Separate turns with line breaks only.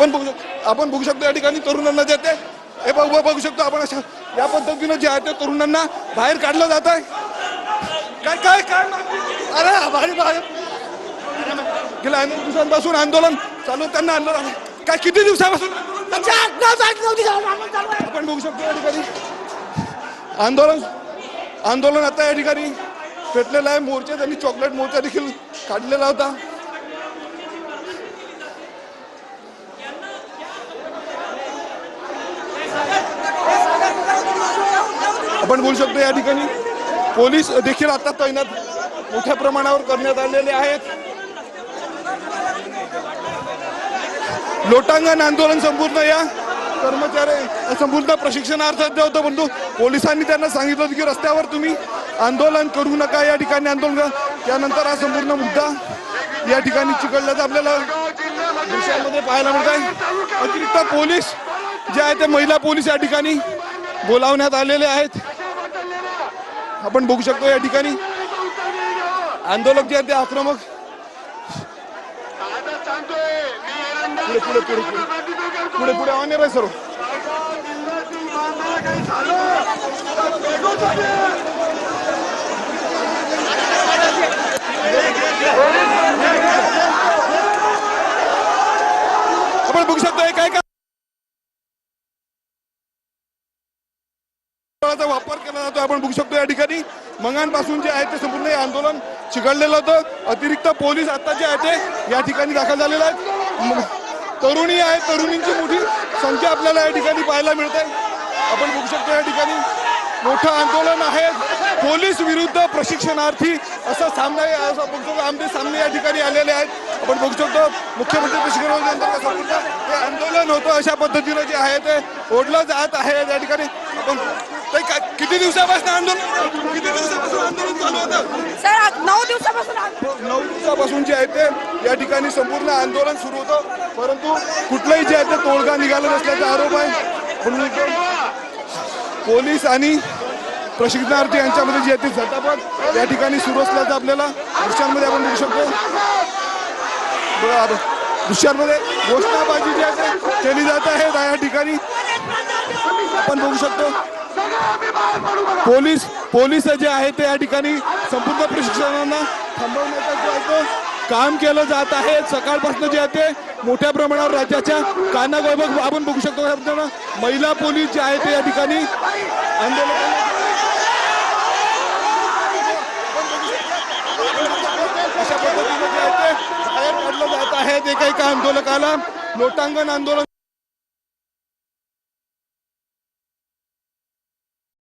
आपण बघू शकतो या ठिकाणी तरुणांना जे ते हे बघू शकतो आपण अशा या पद्धतीने जे आहे ते तरुणांना बाहेर काढलं जात आहे। काय काय काय अरे गेल्या अनेक दिवसांपासून आंदोलन चालू त्यांना आंदोलन काय किती दिवसापासून आपण बघू शकतो या ठिकाणी आंदोलन आता या ठिकाणी पेटलेलं आहे। मोर्चे त्यांनी चॉकलेट मोर्चा देखील काढलेला होता। आपण बोलू शकतो या ठिकाणी पोलीस देखील आता तैनात मोठ्या प्रमाणावर करण्यात आलेले आहेत। लोटांगण आंदोलन संपूर्ण या कर्मचारी संपूर्ण प्रशिक्षणार्थ होतं, परंतु पोलिसांनी त्यांना सांगितलं होतं की रस्त्यावर तुम्ही आंदोलन करू नका, या ठिकाणी आंदोलन करा। त्यानंतर हा संपूर्ण मुद्दा या ठिकाणी चिघळल्याचं आपल्याला दृश्यामध्ये पाहायला मिळत आहे। अतिरिक्त पोलीस जे आहे ते महिला पोलीस या ठिकाणी बोलावण्यात आलेले आहेत। आपण बघू शकतो या ठिकाणी आंदोलक जे आहेत ते आक्रमक पुढे ऑन आहे सर्व आपण बघू शकतो काय काय वापर केला जातो। आपण बघू शकतो या ठिकाणी मंगांपासून जे आहे ते संपूर्ण आंदोलन चिघळलेलं होतं। अतिरिक्त पोलीस आता जे आहे ते या ठिकाणी दाखल झालेले आहेत। तरुणी आहे, तरुणींची मोठी संख्या आपल्याला या ठिकाणी पाहायला मिळते। आपण बघू शकतो या ठिकाणी मोठं आंदोलन आहे पोलीस विरुद्ध प्रशिक्षणार्थी असं आमने सामने या ठिकाणी आलेले आहेत। आपण बघू शकतो मुख्यमंत्री प्रशिक्षण हे आंदोलन होतं अशा पद्धतीने जे आहे ते ओढलं जात आहे या ठिकाणी। आपण किती दिवसापासून आंदोलन चालू होतं
सर? 9 दिवसापासून
9 दिवसापासून जे आहे ते या ठिकाणी संपूर्ण आंदोलन सुरू होतं, परंतु कुठलंही जे आहे ते तोडगा निघाला नसल्याचा आरोप आहे। म्हणून पोलीस आणि प्रशिक्षणार्थी यांच्यामध्ये जी आहे ती झटापट या ठिकाणी सुरू असल्याचं आपल्याला दृश्यांमध्ये आपण बघू शकतो। दृश्यांमध्ये घोषणाबाजी जी आहे ते केली जात आहे या ठिकाणी आपण बघू शकतो। पोलीस जे आहे ते या ठिकाणी संपूर्ण प्रशिक्षणांना थांबवण्याचं जे आहे ते काम केलं जात आहे। सकाळपासून जे आहे ते मोठ्या प्रमाणावर राज्याच्या कानाकोपऱ्यात आपण बघू शकतो महिला पोलीस जे आहे ते या ठिकाणी आंदोलन अशा पद्धतीने जे आहे ते बाहेर काढलं जात आहे। एका आंदोलकाला लोटांगण आंदोलन